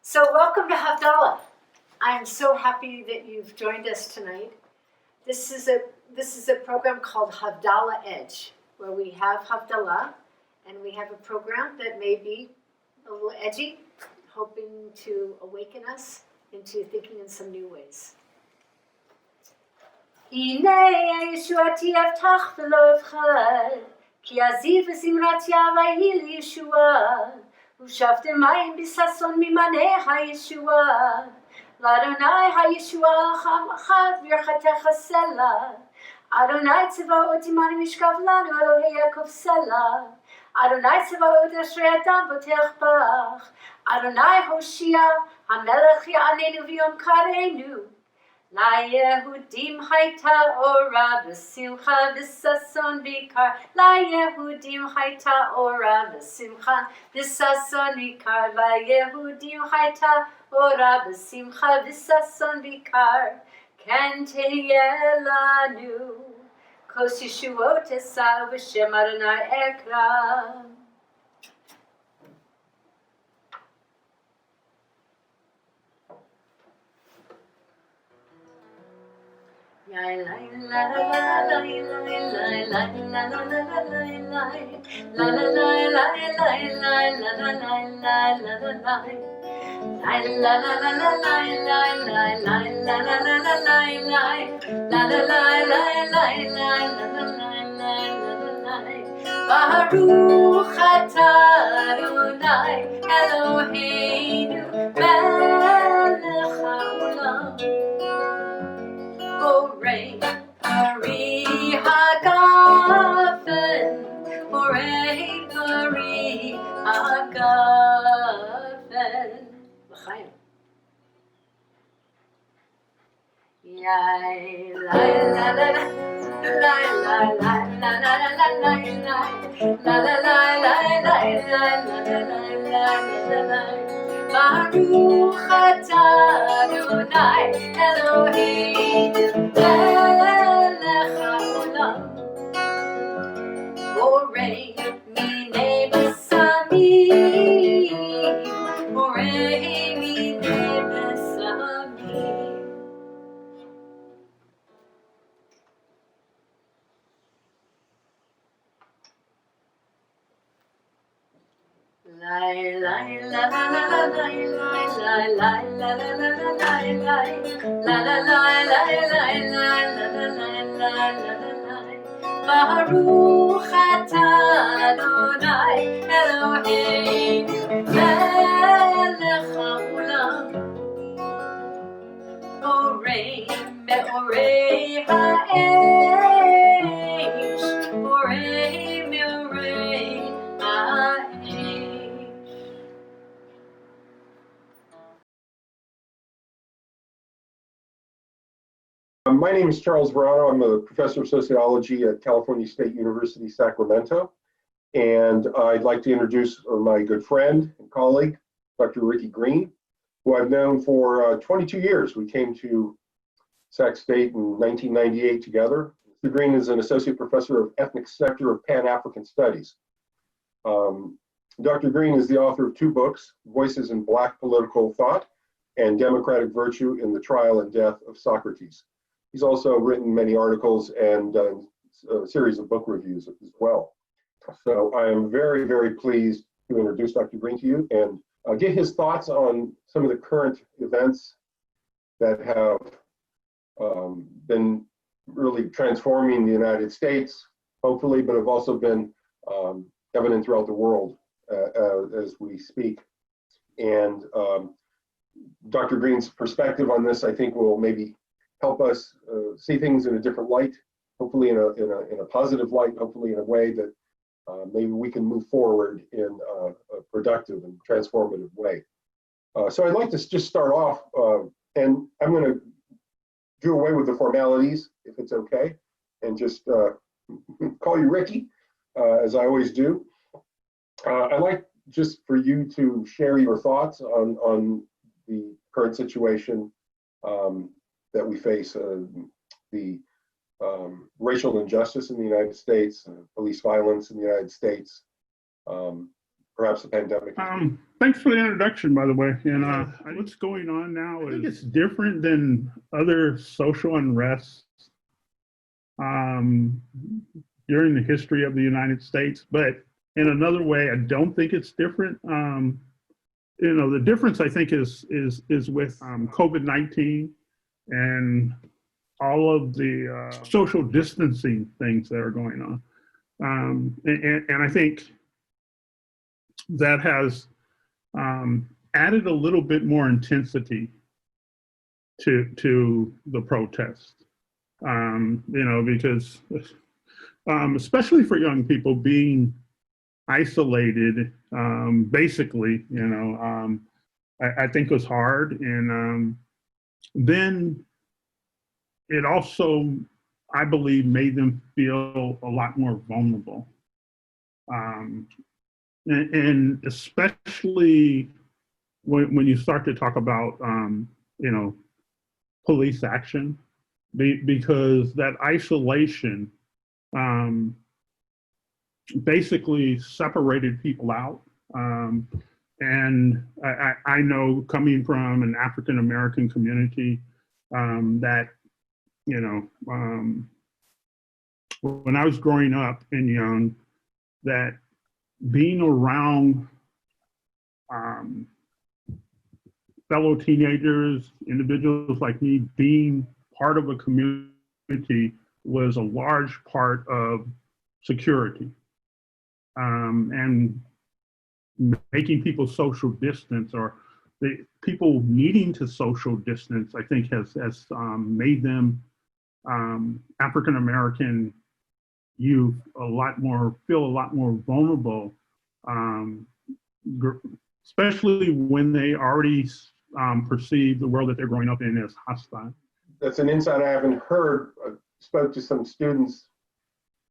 So welcome to Havdalah. I'm so happy that you've joined us tonight. This is a program called Havdalah Edge, where we have Havdalah, and we have a program that may be a little edgy, hoping to awaken us into thinking in some new ways. הנה ישועתי אבטח ולא אבחר, כי עזיב וזמרת יהוה היא לי ישועה, ושבתם מים בששון ממנה הישועה. לאדוני הישועה חמחת ברכתך סלע. אדוני צבאות עמנו משכב לנו אלוהי יעקב סלע. אדוני צבאות אשרי אדם בוטח בך. אדוני הושיע המלך יעננו ביום קראנו. ליהודים הייתה אורה ושמחה וששון ויקר. ליהודים הייתה אורה ושמחה וששון ויקר. ליהודים הייתה אורה ושמחה וששון ויקר. כן תהיה לנו כוס ישועות אשא ובשם אדוני אקרא. Baruch atah Adonai Eloheinu melech haolam Borei pari hagafen Borei pari hagafen L'chaim Yai la la la la La la la la la la la la la la la la Baruch atah Adonai Eloheinu melech haolam Borei minei besamim Borei minei besamim La la la la la la la la la Baruch atah Adonai Eloheinu melech haolam Borei me'orei ha'esh Borei me'orei ha'esh My name is Charles Verano. I'm a professor of sociology at California State University, Sacramento. And I'd like to introduce my good friend and colleague, Dr. Ricky Green, who I've known for 22 years. We came to Sac State in 1998 together. Dr. Green is an associate professor of ethnic sector of Pan-African Studies. Dr. Green is the author of two books, Voices in Black Political Thought and Democratic Virtue in the Trial and Death of Socrates. He's also written many articles and done a series of book reviews as well. So I am very, very pleased to introduce Dr. Green to you and get his thoughts on some of the current events that have been really transforming the United States, hopefully, but have also been evident throughout the world as we speak. And Dr. Green's perspective on this, I think, will maybe help us see things in a different light, hopefully in a positive light, hopefully in a way that maybe we can move forward in a productive and transformative way. So I'd like to just start off, and I'm going to do away with the formalities, if it's okay, and just call you Ricky, as I always do. I'd like just for you to share your thoughts on the current situation that we face, the racial injustice in the United States, police violence in the United States, perhaps the pandemic. Thanks for the introduction, by the way. And what's going on now is it's different than other social unrests during the history of the United States. But in another way, I don't think it's different. The difference I think is with COVID-19 and all of the social distancing things that are going on. And I think that has added a little bit more intensity to the protest. Because especially for young people being isolated, basically, I think was hard. And then it also, I believe, made them feel a lot more vulnerable. And especially when you start to talk about, police action, because that isolation basically separated people out. And I know, coming from an African American community, that, when I was growing up and young, that being around fellow teenagers, individuals like me, being part of a community was a large part of security. And making people social distance, or the people needing to social distance, I think has made them, African American youth, feel a lot more vulnerable, especially when they already perceive the world that they're growing up in as hostile. That's an insight I haven't heard. I spoke to some students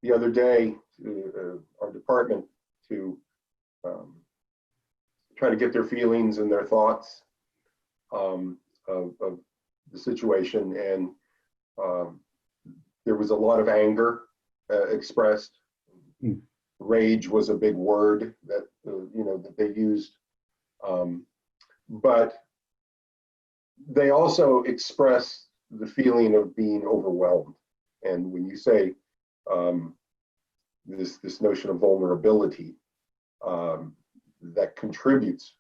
the other day, our department, to try to get their feelings and their thoughts of the situation. And there was a lot of anger expressed. Rage was a big word that that they used, but they also expressed the feeling of being overwhelmed. And when you say this notion of vulnerability, that contributes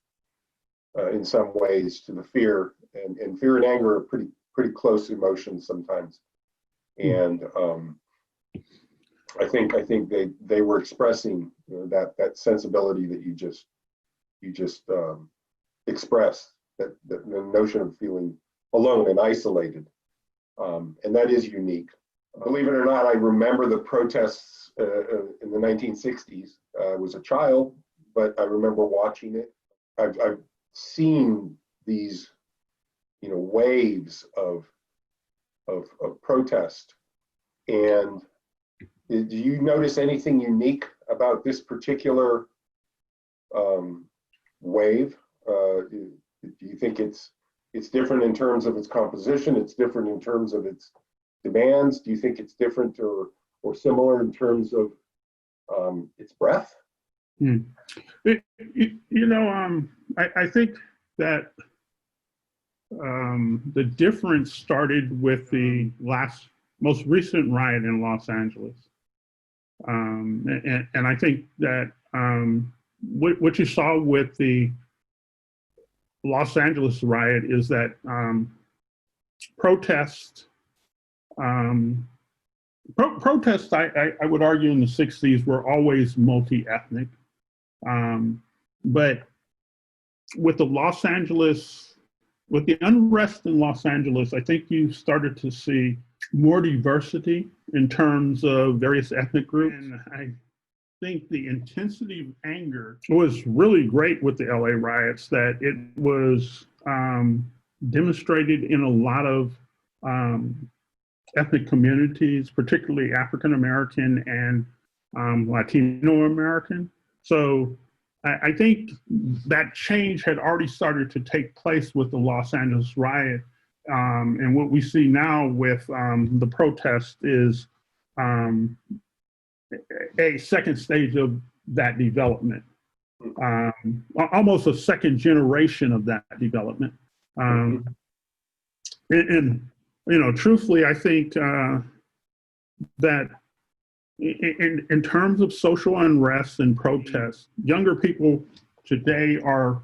in some ways to the fear, and fear and anger are pretty close emotions sometimes. And I think they were expressing that sensibility that you just expressed, that the notion of feeling alone and isolated, and that is unique. Believe it or not, I remember the protests in the 1960s. I was a child, but I remember watching it. I've seen these, waves of protest. And do you notice anything unique about this particular wave? Do you think it's different in terms of its composition? It's different in terms of its demands? Do you think it's different or similar in terms of its breadth? I think that the difference started with the most recent riot in Los Angeles. And I think that what you saw with the Los Angeles riot is that protests, I would argue, in the 60s were always multi-ethnic. But with the unrest in Los Angeles, I think you started to see more diversity in terms of various ethnic groups. And I think the intensity of anger was really great with the LA riots, that it was demonstrated in a lot of ethnic communities, particularly African American and Latino American. So I think that change had already started to take place with the Los Angeles riot. And what we see now with the protest is a second stage of that development. almost a second generation of that development. And truthfully, I think that in terms of social unrest and protests, younger people today are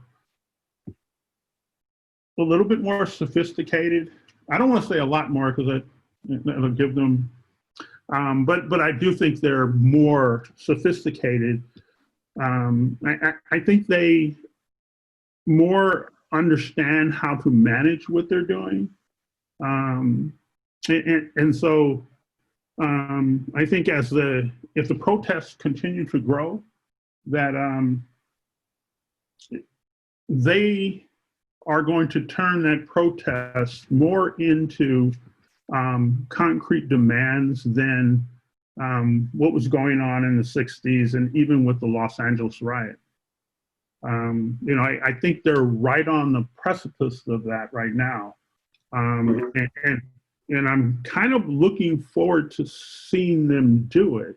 a little bit more sophisticated. I don't want to say a lot more because it'll give them, but I do think they're more sophisticated. I think they more understand how to manage what they're doing. And so I think if the protests continue to grow, that they are going to turn that protest more into concrete demands than what was going on in the 60s and even with the Los Angeles riot. I think they're right on the precipice of that right now. And I'm kind of looking forward to seeing them do it,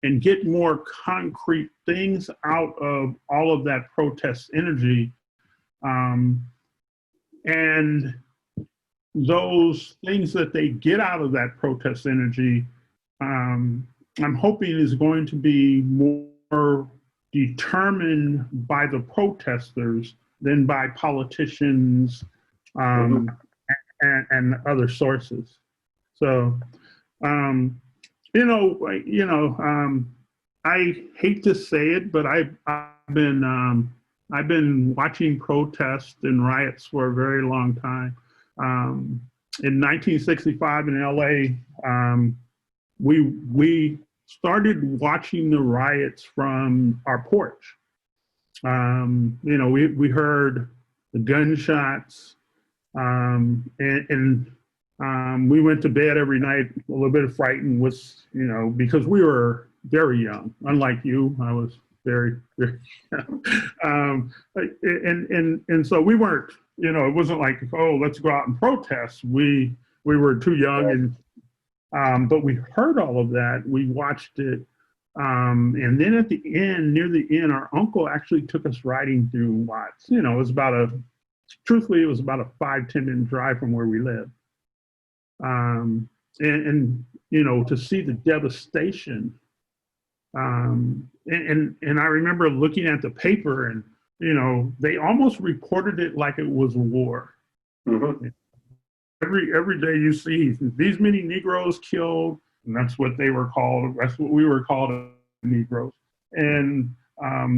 and get more concrete things out of all of that protest energy. And those things that they get out of that protest energy, I'm hoping is going to be more determined by the protesters than by politicians and other sources. So, I hate to say it, but I've been watching protests and riots for a very long time. In 1965 in LA, we started watching the riots from our porch. We heard the gunshots, and we went to bed every night a little bit frightened, because we were very young. Unlike you, I was very, very young. And so we weren't, it wasn't like, oh, let's go out and protest. We were too young, but we heard all of that. We watched it. And then at the end, near the end, our uncle actually took us riding through Watts. It was about a 5-10 minute drive from where we lived. And to see the devastation. And I remember looking at the paper and, they almost reported it like it was a war. Every day you see these many Negroes killed, and that's what they were called. That's what we were called, Negroes. And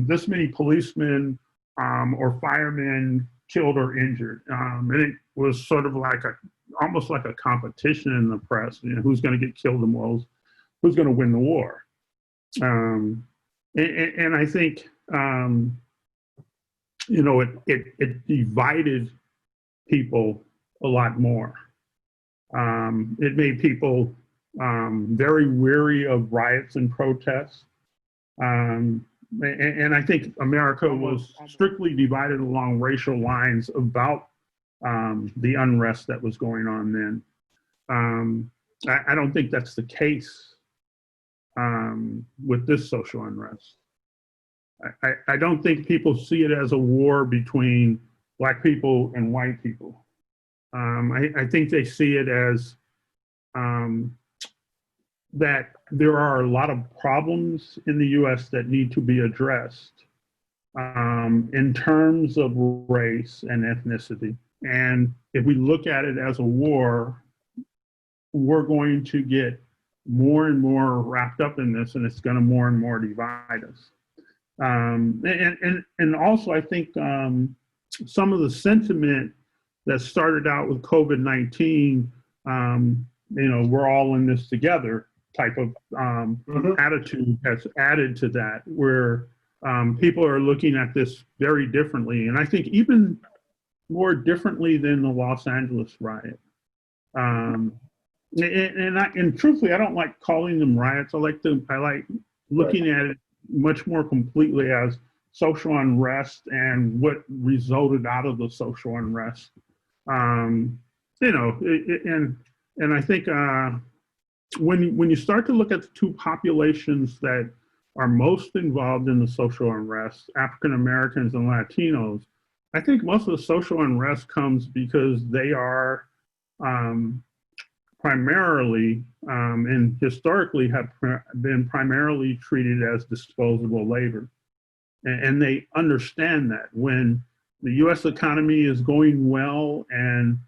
this many policemen or firemen killed or injured. And it was sort of almost like a competition in the press. Who's going to get killed the most? Who's going to win the war? And I think it divided people a lot more. It made people very weary of riots and protests. And I think America was strictly divided along racial lines about the unrest that was going on then. I don't think that's the case with this social unrest. I don't think people see it as a war between Black people and white people. I think they see it as that there are a lot of problems in the U.S. that need to be addressed in terms of race and ethnicity. And if we look at it as a war, we're going to get more and more wrapped up in this, and it's going to more and more divide us. And also, I think some of the sentiment that started out with COVID-19, we're all in this together type of attitude has added to that, where people are looking at this very differently. And I think even more differently than the Los Angeles riot. And truthfully, I don't like calling them riots. I like looking at it much more completely as social unrest and what resulted out of the social unrest. And I think when you start to look at the two populations that are most involved in the social unrest, African Americans and Latinos, I think most of the social unrest comes because they are primarily and historically have been primarily treated as disposable labor. And they understand that when the US economy is going well and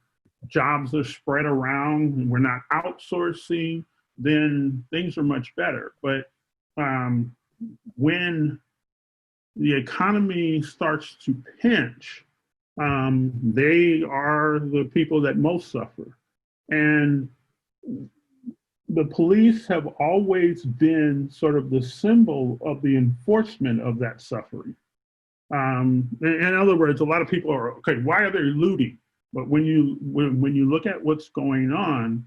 jobs are spread around and we're not outsourcing, then things are much better. But when the economy starts to pinch, they are the people that most suffer. And the police have always been sort of the symbol of the enforcement of that suffering. In other words, a lot of people are, okay, why are they looting? But when you look at what's going on,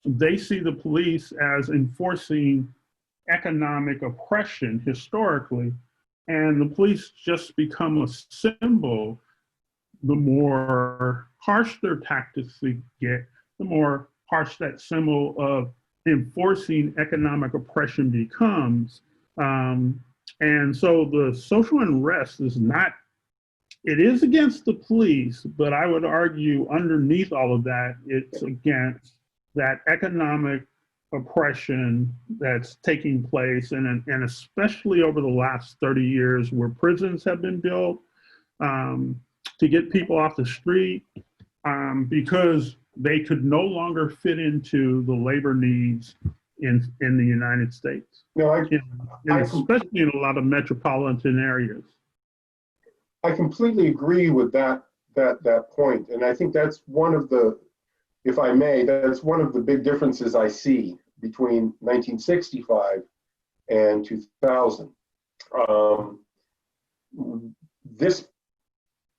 they see the police as enforcing economic oppression historically, and the police just become a symbol. The more harsh their tactics get, the more harsh that symbol of enforcing economic oppression becomes. And so the social unrest is not, it is against the police, but I would argue underneath all of that, it's against that economic oppression that's taking place, and especially over the last 30 years where prisons have been built to get people off the street because they could no longer fit into the labor needs in the United States. No, Especially in a lot of metropolitan areas. I completely agree with that point, and I think that's one of the, if I may, that's one of the big differences I see between 1965 and 2000. This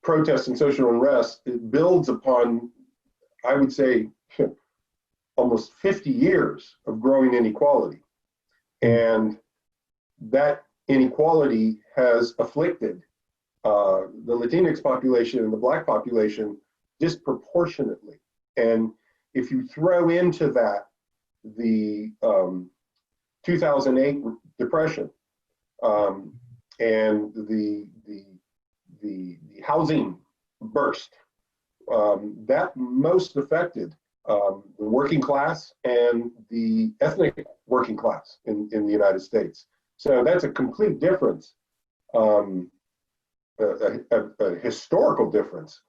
protest and social unrest, it builds upon, I would say, almost 50 years of growing inequality. And that inequality has afflicted the Latinx population and the Black population disproportionately. And if you throw into that the 2008 depression and the housing burst, that most affected the working class and the ethnic working class in the United States. So that's a complete difference, a historical difference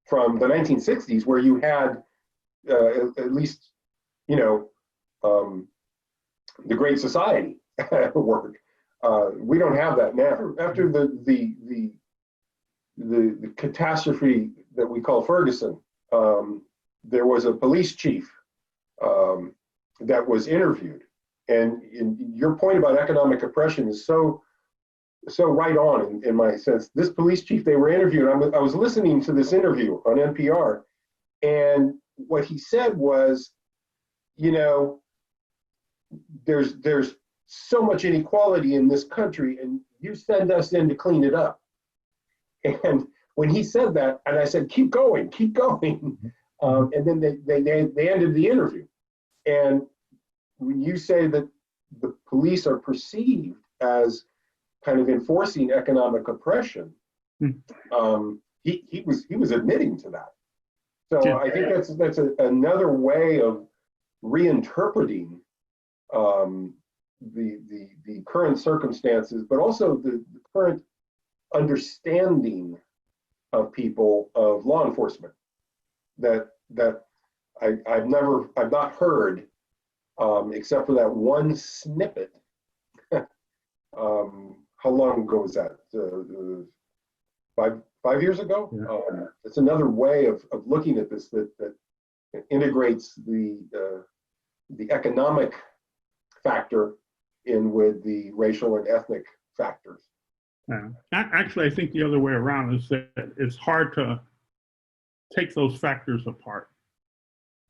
from the 1960s, where you had at least, the Great Society work. We don't have that now. After the catastrophe that we call Ferguson, there was a police chief that was interviewed, and your point about economic oppression is so right on in my sense. This police chief they were interviewed, I was listening to this interview on NPR, and what he said was, there's so much inequality in this country, and you send us in to clean it up. And when he said that, and I said, keep going, and then they ended the interview. And when you say that the police are perceived as kind of enforcing economic oppression, he was admitting to that. So I think that's another way of reinterpreting the current circumstances, but also the current understanding of people, of law enforcement, that I've not heard, except for that one snippet. How long ago was that? 5 years ago? Yeah. It's another way of looking at this that integrates the economic factor in with the racial and ethnic factors. Yeah. Actually, I think the other way around is that it's hard to take those factors apart.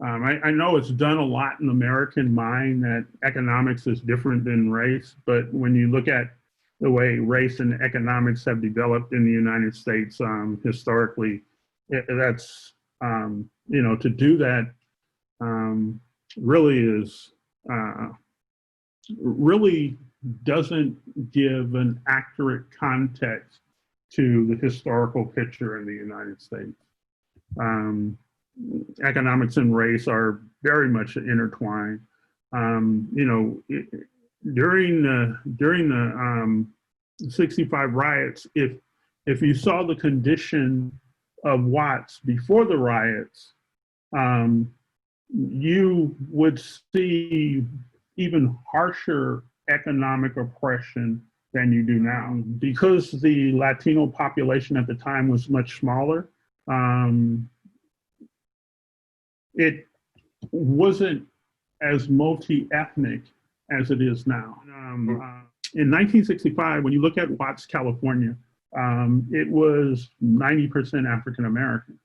I know it's done a lot in the American mind that economics is different than race, but when you look at the way race and economics have developed in the United States historically, that's, to do that really is really doesn't give an accurate context to the historical picture in the United States. Economics and race are very much intertwined. During the 65 riots, if you saw the condition of Watts before the riots, you would see even harsher economic oppression than you do now. Because the Latino population at the time was much smaller, it wasn't as multi-ethnic as it is now. In 1965, when you look at Watts, California, it was 90% African American.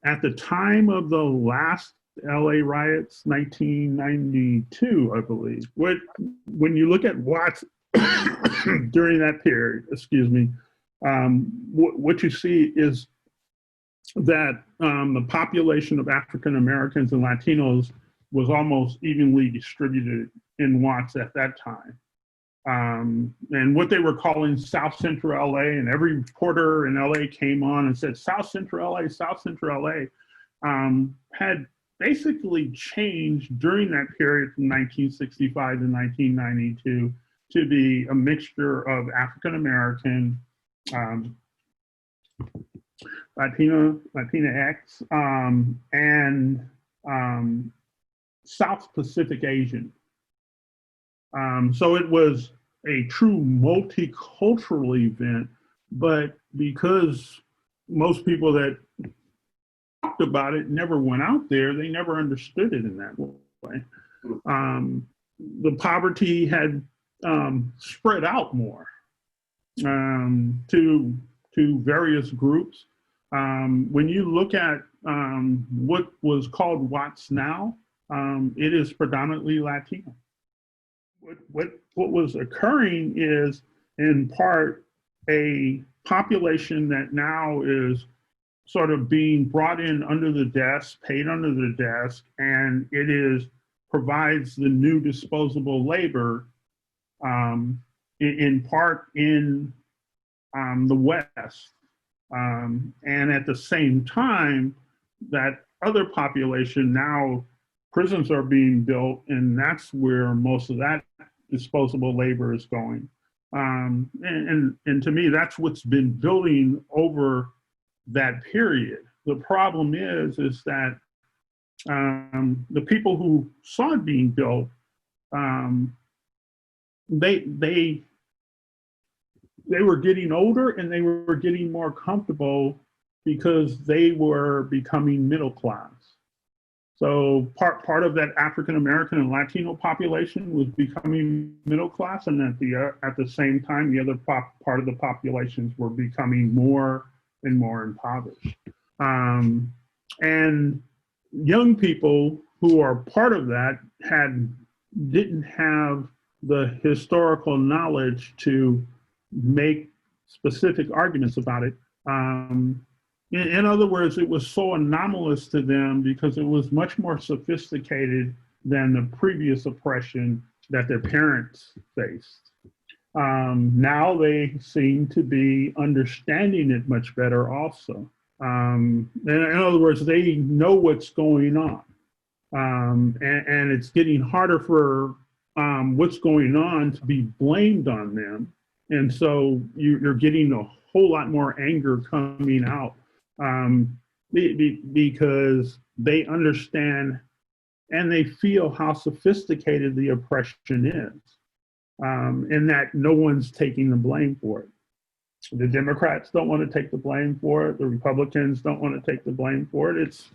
At the time of the last LA riots, 1992, I believe, when you look at Watts during that period, what you see is that the population of African Americans and Latinos was almost evenly distributed in Watts at that time. And what they were calling South Central LA, and every reporter in LA came on and said, South Central LA, South Central LA, had basically changed during that period from 1965 to 1992 to be a mixture of African American, Latinx, and South Pacific Asian. So it was a true multicultural event, but because most people that talked about it never went out there, they never understood it in that way. The poverty had spread out more to various groups. When you look at what was called Watts now, it is predominantly Latino. What was occurring is, in part, a population that now is sort of being brought in under the desk, paid under the desk, and provides the new disposable labor, in part in the West. And at the same time, that other population, now prisons are being built, and that's where most of that disposable labor is going. And to me, that's what's been building over that period. The problem is that the people who saw it being built, they were getting older and they were getting more comfortable because they were becoming middle class. So part of that African American and Latino population was becoming middle class, and at the same time, the other part of the populations were becoming more and more impoverished. And young people who are part of that didn't have the historical knowledge to make specific arguments about it. In other words, it was so anomalous to them because it was much more sophisticated than the previous oppression that their parents faced. Now they seem to be understanding it much better also. In other words, they know what's going on. And it's getting harder for what's going on to be blamed on them. And so you're getting a whole lot more anger coming out because they understand and they feel how sophisticated the oppression is, and that no one's taking the blame for it. The Democrats don't want to take the blame for it. The Republicans don't want to take the blame for it. It's,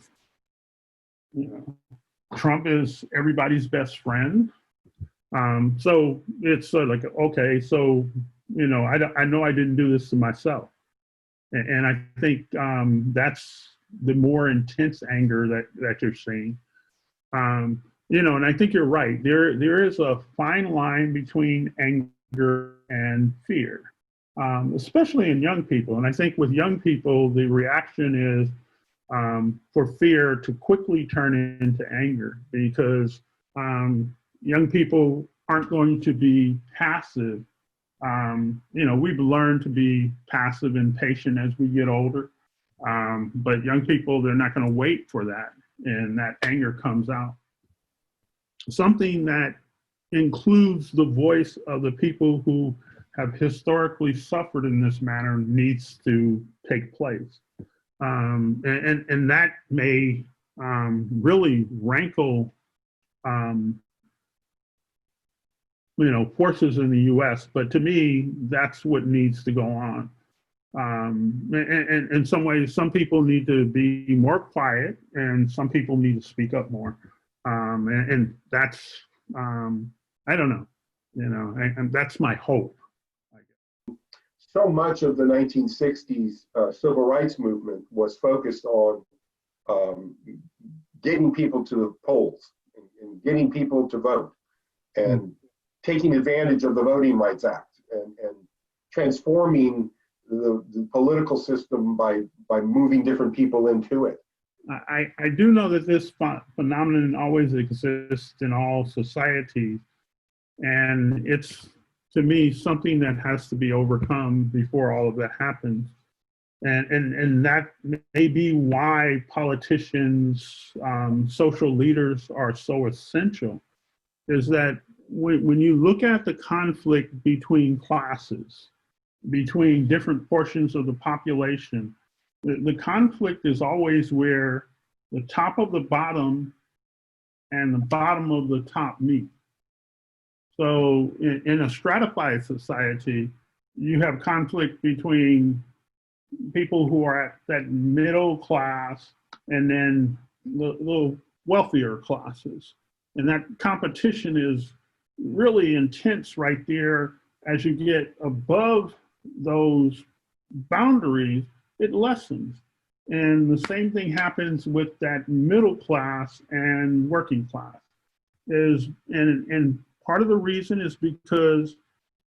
Trump is everybody's best friend. So it's sort of like, okay, so, I know I didn't do this to myself. And I think that's the more intense anger that you're seeing. And I think you're right. There is a fine line between anger and fear, especially in young people. And I think with young people, the reaction is for fear to quickly turn into anger because young people aren't going to be passive. We've learned to be passive and patient as we get older. But young people, they're not going to wait for that. And that anger comes out. Something that includes the voice of the people who have historically suffered in this manner needs to take place. And that may really rankle forces in the U.S. But to me, that's what needs to go on. In some ways, some people need to be more quiet, and some people need to speak up more. And that's, I don't know, and that's my hope. So much of the 1960s civil rights movement was focused on getting people to the polls and getting people to vote and taking advantage of the Voting Rights Act and transforming the political system by moving different people into it. I do know that this phenomenon always exists in all societies, and it's, to me, something that has to be overcome before all of that happens. And that may be why politicians, social leaders are so essential, is that when you look at the conflict between classes, between different portions of the population, the conflict is always where the top of the bottom and the bottom of the top meet. So in a stratified society, you have conflict between people who are at that middle class and then the little wealthier classes. And that competition is really intense right there. As you get above those boundaries, it lessens. And the same thing happens with that middle class and working class. And part of the reason is because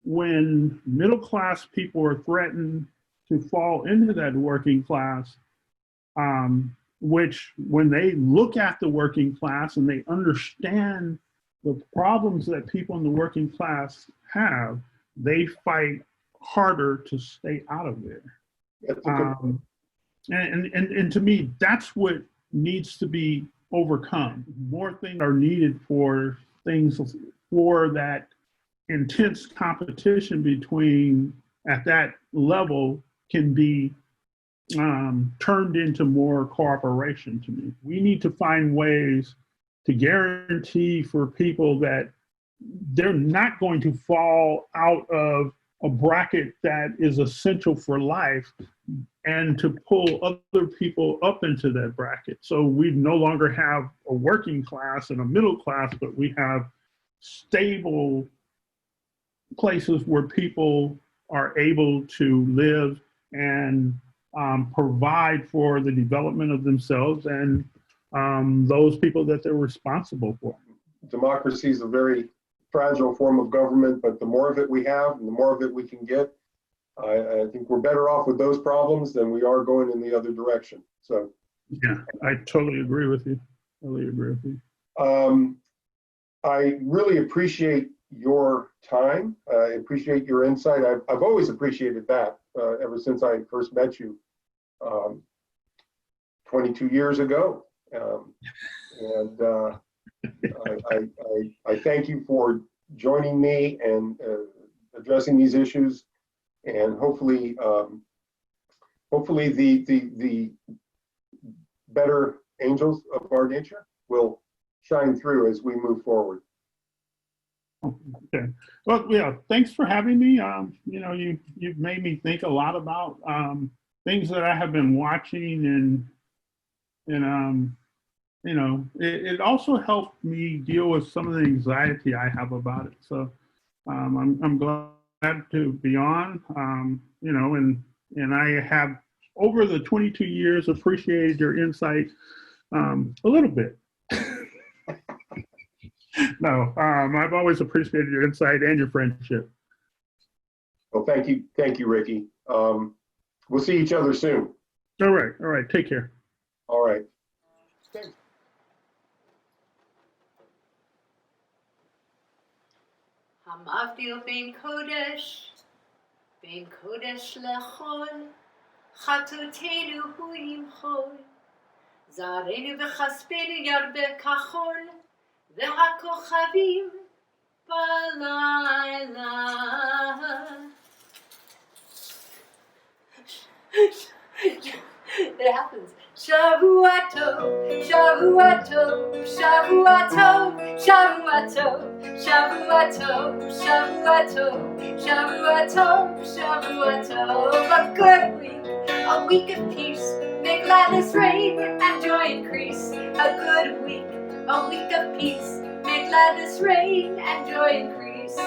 when middle class people are threatened to fall into that working class, which when they look at the working class and they understand the problems that people in the working class have, they fight harder to stay out of there. And to me, that's what needs to be overcome. More things are needed for that intense competition between, at that level, can be turned into more cooperation to me. We need to find ways to guarantee for people that they're not going to fall out of a bracket that is essential for life, and to pull other people up into that bracket. So we no longer have a working class and a middle class, but we have stable places where people are able to live and provide for the development of themselves and those people that they're responsible for. Democracy is a very fragile form of government, but the more of it we have and the more of it we can get, I think we're better off with those problems than we are going in the other direction. So, yeah, I totally agree with you. I really appreciate your time. I appreciate your insight. I've always appreciated that ever since I first met you 22 years ago. I thank you for joining me and addressing these issues, and hopefully the better angels of our nature will shine through as we move forward. Okay. Well, yeah, thanks for having me. You've made me think a lot about things that I have been watching, and it also helped me deal with some of the anxiety I have about it. So I'm glad to be on, and I have, over the 22 years, appreciated your insight a little bit. No, I've always appreciated your insight and your friendship. Well, thank you, Ricky. We'll see each other soon. All right, take care. All right. Thanks. המבדיל בין קודש לחול, חטאותינו הוא ימחול. זרענו וכספנו ירבה כחול, והכוכבים בלילה. It happens. Shavua tov, Shavua tov, Shavua tov, Shavua tov, Shavua tov, Shavua tov, Shavua tov, Shavua tov. A good week, a week of peace. May gladness reign and joy increase. A good week, a week of peace. May gladness reign and joy increase.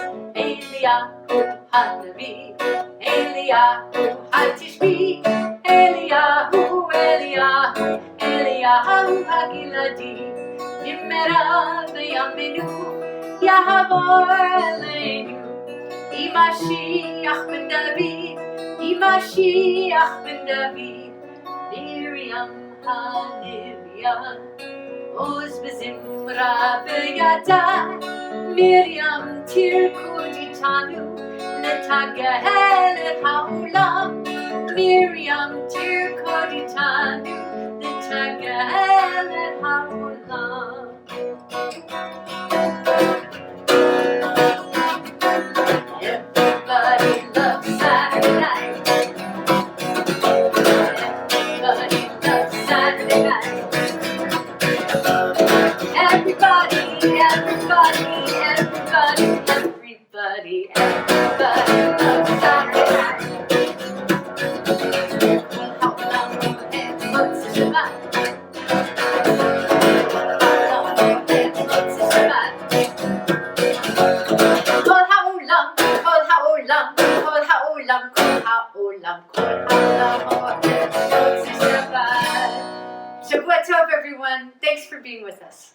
Eliyahu Hanavi, Eliyahu Hatishbi, Eliyahu, Eliyahu, Eliyahu Hagiladi, Yimera v'yaminu, Yahavor Aleinu, Imashiach ben David, Imashiach ben David, Miriam Hanivya, Oz b'zimra b'yada, Miriam tirkud itanu, Letagahel et ha'olam, Miriam tirkud itanu, Letagahel et ha'olam. Everybody loves Saturday night. Everybody loves Saturday night. Everybody, everybody, everybody, everybody, everybody loves Saturday night. Ha'olam and Motzi Shabbat. Ha'olam and Motzi Shabbat. Kol ha'olam, kol ha'olam, kol ha'olam, kol ha'olam, kol ha'olam and Motzi Shabbat. Shavua tov, everyone. Thanks for being with us.